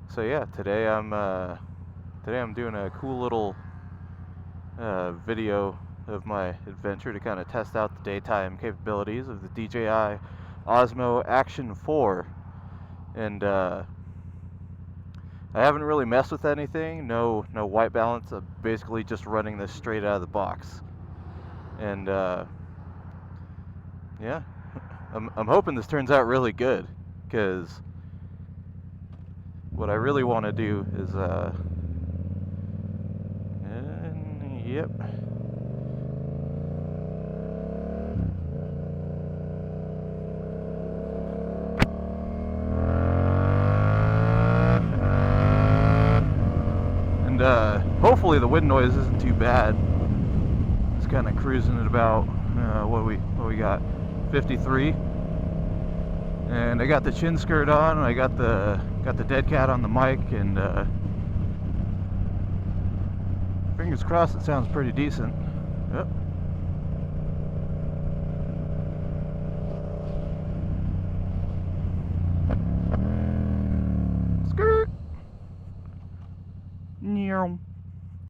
So yeah, today I'm doing a cool little video of my adventure to kind of test out the daytime capabilities of the DJI Osmo Action 4. And I haven't really messed with anything. No white balance. I'm basically just running this straight out of the box. And yeah, I'm hoping this turns out really good, because what I really want to do is yep. And hopefully the wind noise isn't too bad. Just kind of cruising at about what we got, 53. And I got the chin skirt on, and I got the dead cat on the mic, and fingers crossed it sounds pretty decent. Yep. Skirt. Meow.